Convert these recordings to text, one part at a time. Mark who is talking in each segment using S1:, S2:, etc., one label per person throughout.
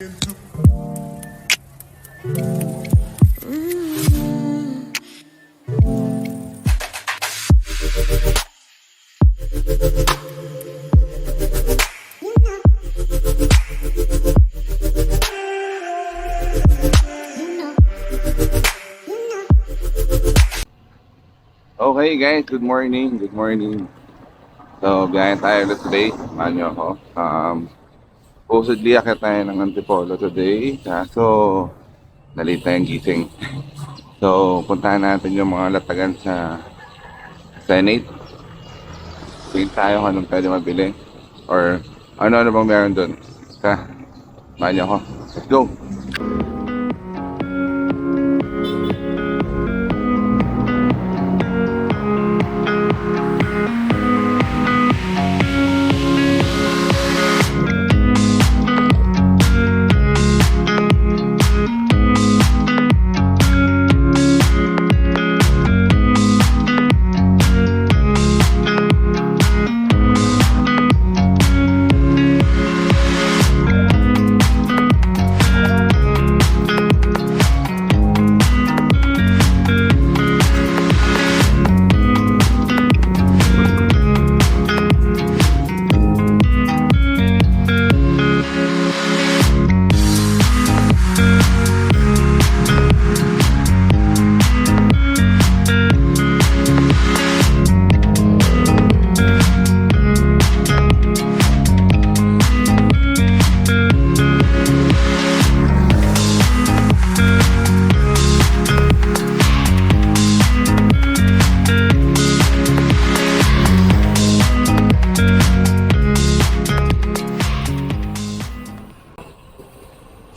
S1: Okay guys, good morning, good morning. So, biyahe tayo ulit today. Samahan niyo ako. Supposedly, akit tayo ng Antipolo today. Kaso, nalit tayong gising. So, puntahan natin yung mga latagan sa Senate. Tingin tayo kung anong pwede mabili. Or ano-ano bang meron dun. Samahan niyo ako. Let's go!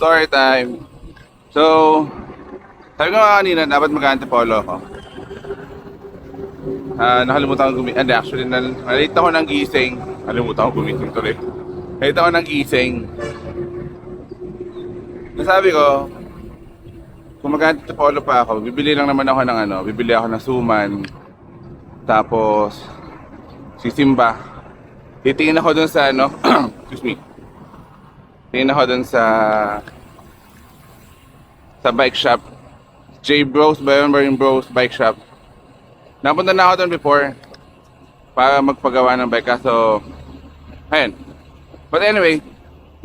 S1: Story time. So, sabi ko nga kanina, dapat mag-Antipolo ako. Nakalimutan ko gumising. Actually, nalate ako ng gising. Nakalimutan ko gumising tuloy. Nalate ako ng gising. Nasabi ko, kung mag-Antipolo pa ako, bibili lang naman ako ng bibili ako ng suman. Tapos, sisimba. Titingin ako dun sa excuse me. Tingin ako dun sa bike shop. J Bros ba yun? Marine Bros Bike Shop. Napunta na ako dun before para magpagawa ng bike. So, ayun. But anyway,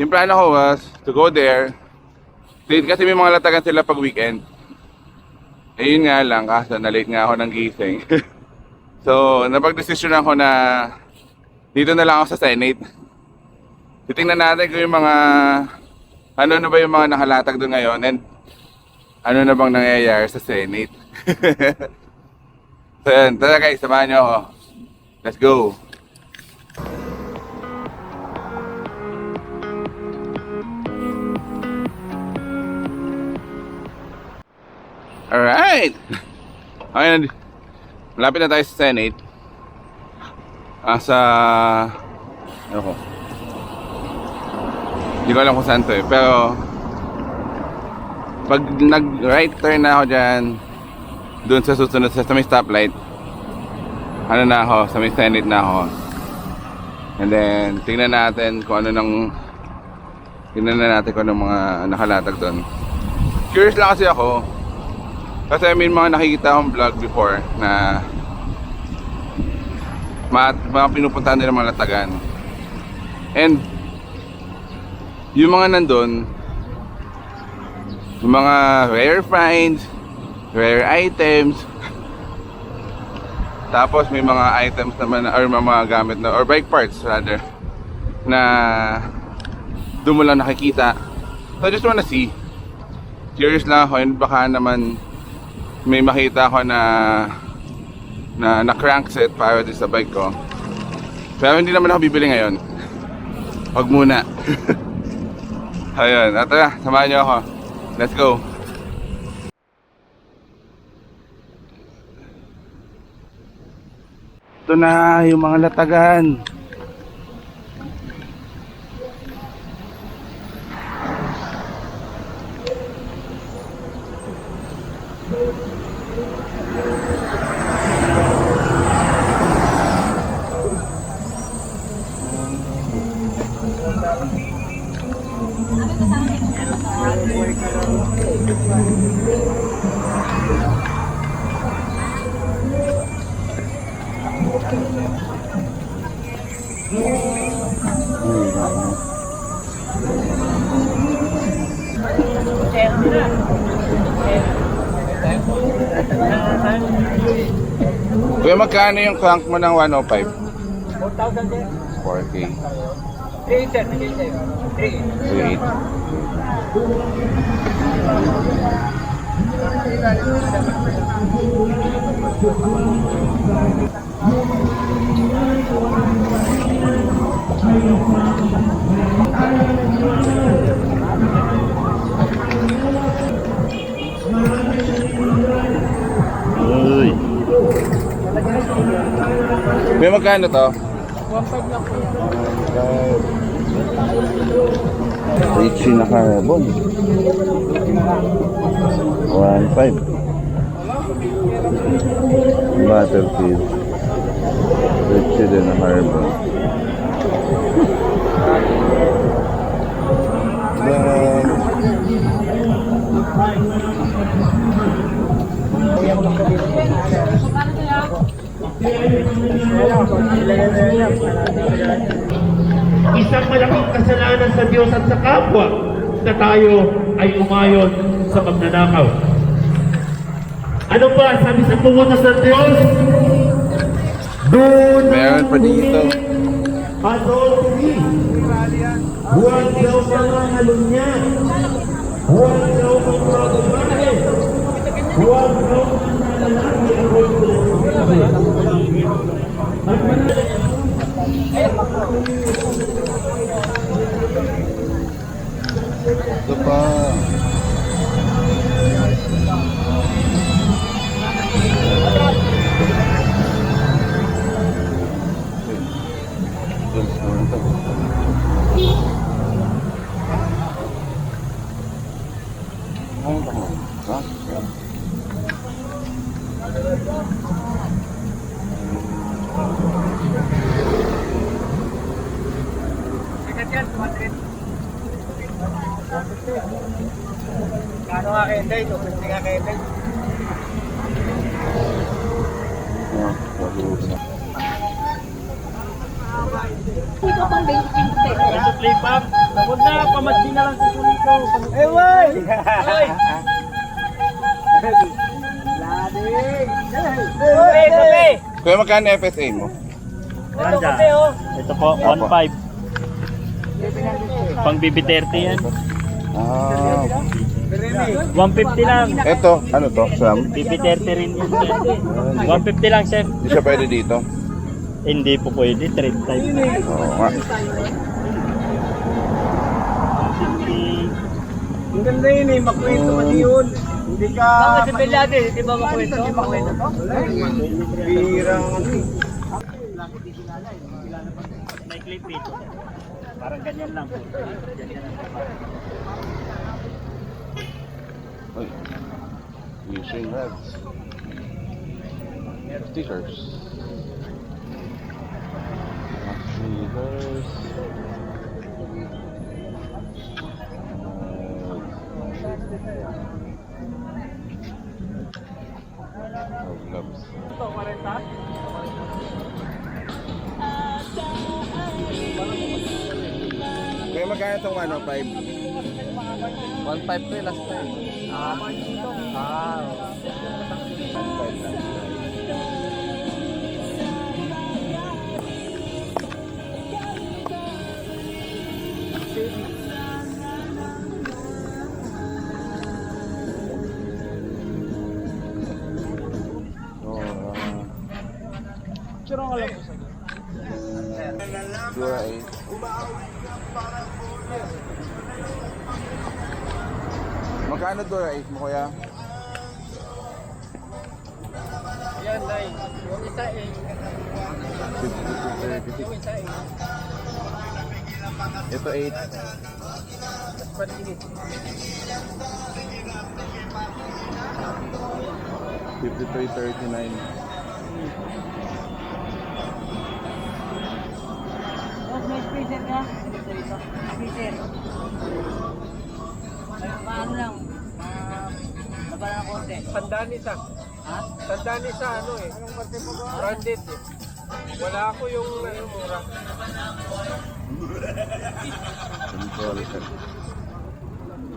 S1: yung plano ko was to go there. Kasi may mga latagan sila pag weekend. Ayun nga lang, kaso na-late nga ako ng gising. So, napag-desisyon ako na dito na lang ako sa Senate. Titingnan natin kung yung mga ano na ba yung mga nakalatag doon ngayon and ano na bang nangyayari sa Senate. So yun, tara guys, samahan nyo ako. Let's go! Alright! Okay, malapit na tayo sa Senate. Ano ko? Hindi ko alam kung saan to eh. Pero pag nag-right turn na ako dyan, doon sa susunod sa may stoplight, ano na ako, sa may Senate na ako. And then, tingnan natin kung anong mga nakalatag doon. Curious lang kasi ako. Kasi may mga nakikita akong vlog before na mga pinupuntahan nila mga latagan. And yung mga nandun, yung mga rare finds, rare items, tapos may mga items naman or mga gamit na, or bike parts rather, na doon mo lang nakikita. So I just wanna see. Curious lang ako, and baka naman may makita ako na crankset para din sa bike ko. Pero hindi naman ako bibili ngayon. Huwag muna. Ayun, tara, samahan niyo ako. Let's go. Ito na yung mga latagan. Kuya, magkano yung crank mo ng 105?
S2: 4,000 din.
S1: 4K.
S2: 3 sir, 3.
S1: 3.8. Uy. Kuya, magkano to?
S2: 1,500 lang po yan.
S1: Richie na carbon. 1.5. Battlefield. Richie din na carbon.
S3: Isang malaking kasalanan sa Diyos at sa kapwa na tayo ay umayon sa pagnanakaw. Ano ba sabi sa pumunta sa Diyos? Do
S1: Meron pa dito.
S3: adultery. Huwag daw mangahalunya. Huwag daw magbabae. Huwag daw manlalaki ang at
S1: Ito pa.
S2: Sikat yan, 200. Kano nga kayo day? 250 nga kayo day.
S3: Ito play back. Huwag na, pamatsin na lang susunod ko.
S2: Eh, way! Ay! Lading! Kape, kape!
S1: Kuya, magkano FSA mo?
S2: Ito kape, oh!
S3: Ito po, 1.5. Pang BB30 yan.
S1: Ah.
S3: 150 lang.
S1: Ito, ano to? Sam?
S3: BB30 rin yun. 150 lang, chef.
S1: Hindi siya pwede dito.
S3: Hindi po pwede, trade type.
S1: Oo nga.
S2: Ang ganda yun eh, makwento pati yun. Hindi ka... Bakit si Bellade, di ba makwento? Hindi makwento to? Bira nga kasi.
S3: May clip ito. Parang ganyan lang po.
S1: Uy. Fishing rods. Stickers. Stickers. Gloves.
S2: Ito, 40?
S1: Kaya magkano itong 105?
S2: 1.5 to last time. Ah.
S1: 1.5 lang.
S2: Sure nga lang po sa
S1: Dura eh. Magkano Dura 8 mo kuya?
S2: yan, Day. Yung isa eh.
S1: 52,
S2: Yung isa eh.
S1: Ito 8.
S2: Patingin.
S1: 53.39.
S2: May freezer ka? Freezer.
S4: ano lang, baba na konti.
S2: Tandaan isa.
S4: Ha?
S2: Tandaan isa ano eh. Branded eh. Wala ako yung ano, mura.
S1: Control.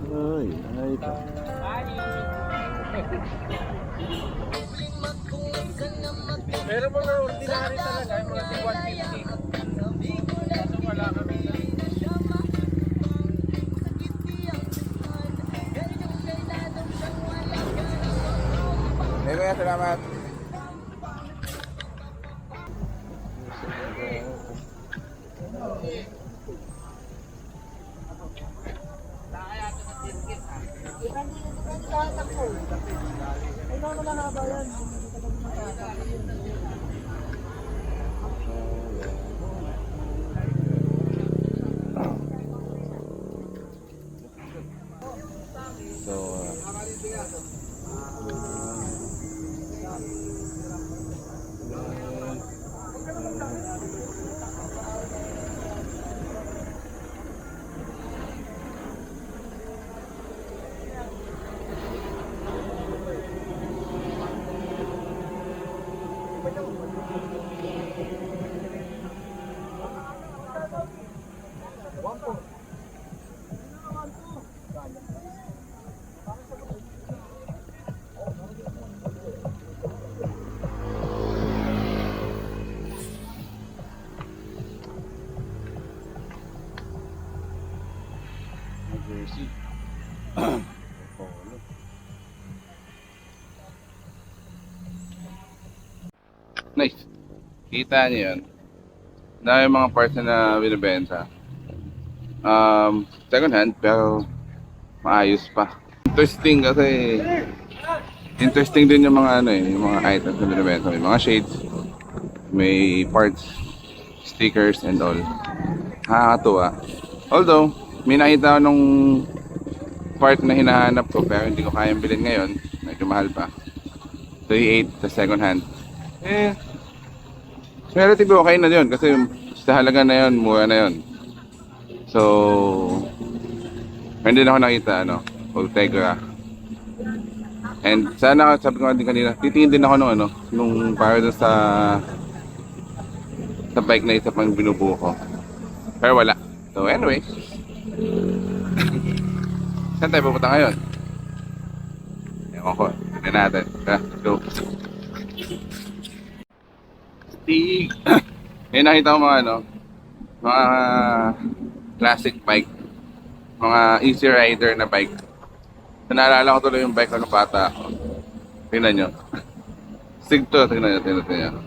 S1: Ay, ay pa.
S2: Pero mga ordinary talaga, yung mga 150. Kaso wala kami.
S1: Hey, kuya, salamat. Jersey. Nice. Kita niyo yun. Na yung mga parts na binibenta. Second hand, pero maayos pa. Interesting din yung mga ano eh, yung mga items na binibenta. May mga shades, may parts, stickers and all. Nakakatuwa. Although, may nakita ko nung part na hinahanap ko pero hindi ko kayang bilhin ngayon. Medyo mahal pa. 3.8 sa second hand. Eh, relative okay na yun kasi sa halaga na yun, mura na yun. So, hindi na ako nakita, Ultegra. And sana, sabi ko din kanina, titingin din ako nung para dun sa bike na isa pang binubuo ko. Pero wala. So anyway, saan tayo pupunta ngayon? Ewan ko, tignan natin. Tara, let's go. Stig! Ngayon nakita ko mga classic bike. Mga easy rider na bike. So, naalala ko tuloy yung bike ko nung bata ako. Tingnan nyo. Stig to, tingnan nyo.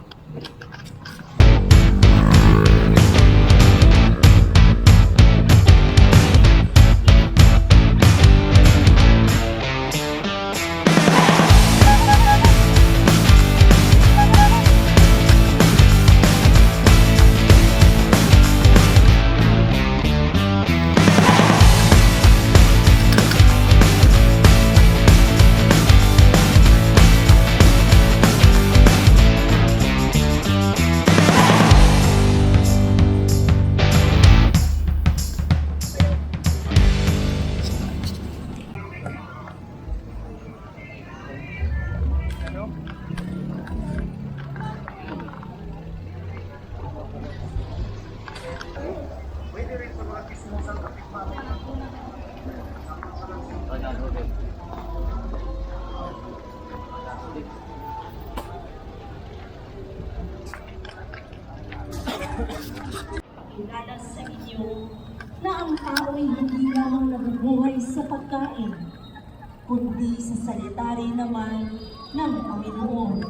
S5: Kilala sa inyo na ang tao'y hindi lamang nabubuhay sa pagkain, kundi sa salita rin naman ng Panginoon.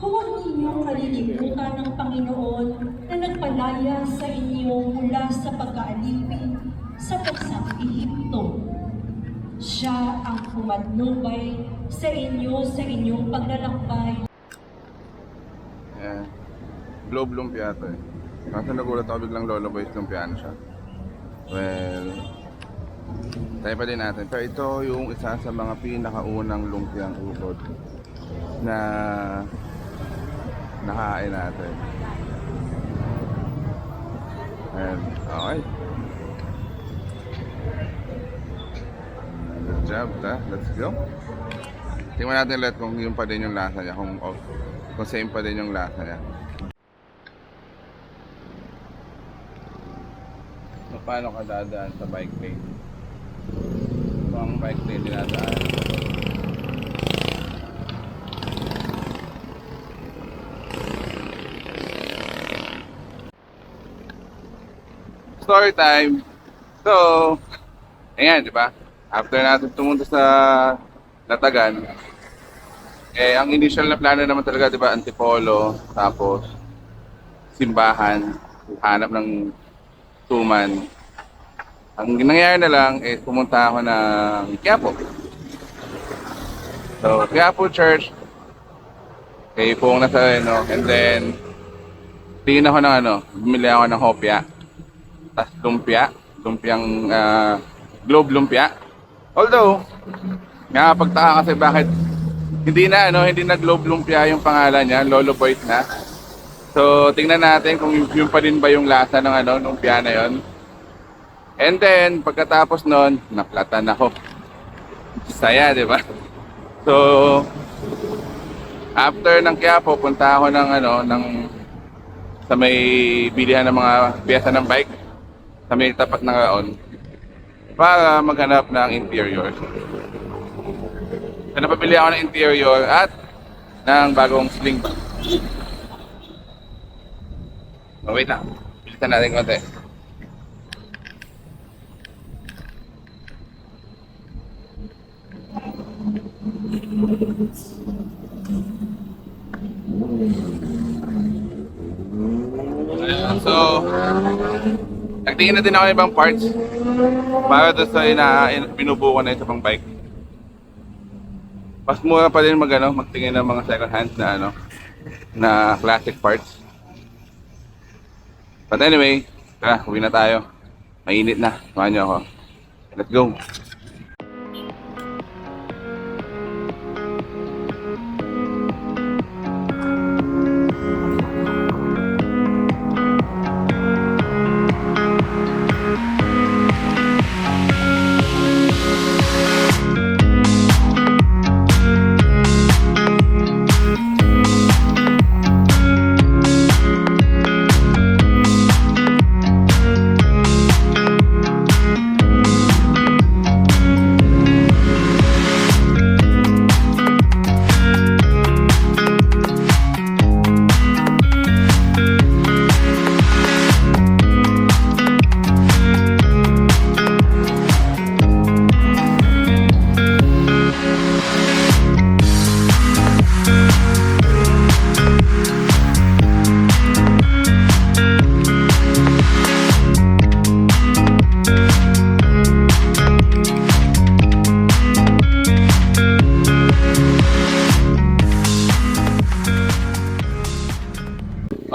S5: Huwag ninyong kalilimutan ng Panginoon na nagpalaya sa inyo mula sa pag-aalipin sa bansang Ehipto. Siya ang pumatnubay sa inyo sa inyong paglalakbay.
S1: Ayan. Globe lumpia to eh. Kaso nagulat ako biglang Lolo Boys lumpia na siya. Well, tayo pa din natin. Pero ito yung isa sa mga pinakaunang lumpiang ubod na nakain natin. Ayan. Okay. job. Let's go. Tingnan natin ulit kung yung pa din yung lasa niya. Kung same pa din yung lasa niya. So, paano ka dadaan sa bike lane? Ito ang bike lane dinadaan. Story time! So, ayan, di ba? After natin tumunta sa Natagan, ang initial na plano naman talaga, di ba, Antipolo, tapos simbahan, hanap ng tuman. Ang nangyayari na lang, pumunta ako ng Quiapo. So, Quiapo Church, puong na sa and then, tingin ako ng bumili ako ng hopya. Tas lumpiang globe lumpia. Although, nakapagtaka kasi bakit hindi na globe lumpia yung pangalan niya, Lolo Boys na. So, tingnan natin kung yung pa din ba yung lasa ng lumpia na yon. And then, pagkatapos nun, naplatan ako. Saya, di ba? So, after ng Quiapo, punta ako sa may bilihan ng mga piyesa ng bike. Sa may tapat ng Raon para maghanap ng interior. So, napabili ako ng interior at ng bagong sling bag. Oh, wait lang. Bilisan natin konti. Ayan, so nagtingin na din ako ng ibang parts para doon sa binubuo ko na isa pang bike. Mas mura pa din magtingin ng mga second hand na classic parts. But anyway, tara, uwi na tayo. Mainit na, samahan niyo ako. Let's go!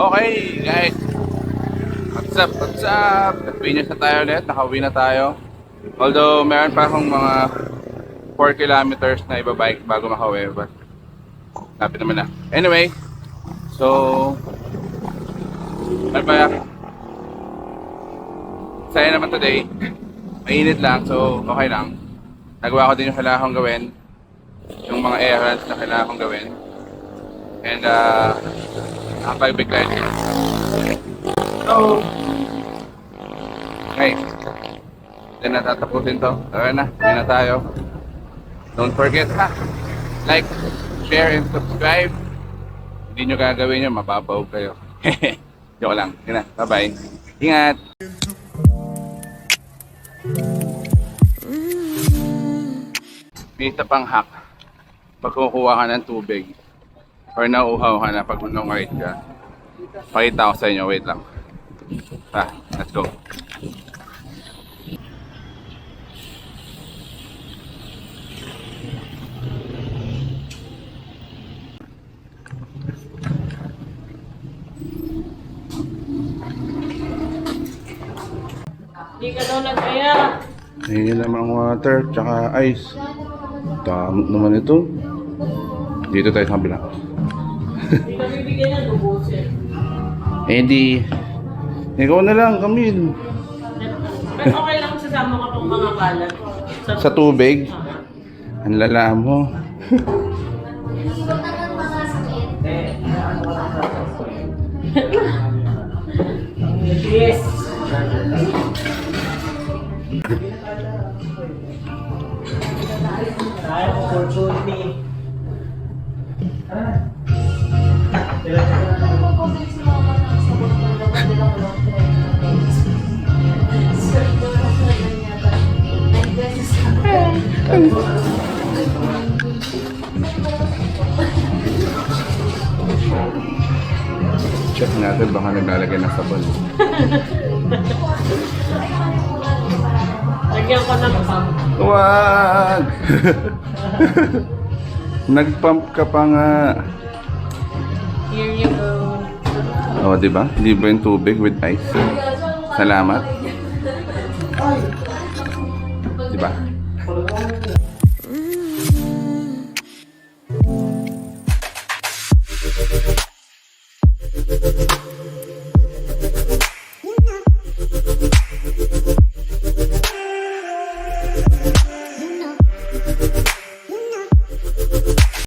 S1: Okay guys, what's up? Nag-finish na tayo ulit, nakauwi na tayo. Although meron pa akong mga 4 kilometers na ibabike bago makauwi, but lapit naman na. Anyway, so ano ba? Saya naman today. Mainit lang, so okay lang. Nagawa ko din yung kailangan kong gawin, yung mga errands na kailangan kong gawin. And nakapag-bigla siya. So, okay. Then natatapusin to. Tara na, uwi na tayo. Don't forget like, share, and subscribe. Hindi nyo gagawin yun, mababaw kayo. Joke lang. Yun na, bye-bye. Ingat! May isa pang hack. Pag kukuha ka ng tubig or nauuhaw ka na pag long ride ka, pakita ko sa inyo, wait lang. Let's go.
S4: Hindi ka daw nagkaya.
S1: Hindi namang water, tsaka ice. Damot naman ito. Dito tayo sa kabila.
S4: Hindi ka bibigyan ng lubusin.
S1: Hindi. Ikaw na lang, Camille.
S4: Pero okay lang sasama ko itong mga balat.
S1: Sa tubig? Ang lala mo.
S4: Yes. Sayang opportunity.
S1: Check natin baka naglalagay ng sabon.
S4: Lagyan ko ng pump.
S1: Wag! Nagpump ka pa nga.
S4: Here you go.
S1: O, di ba? Libre yung tubig with ice. Salamat. Di ba?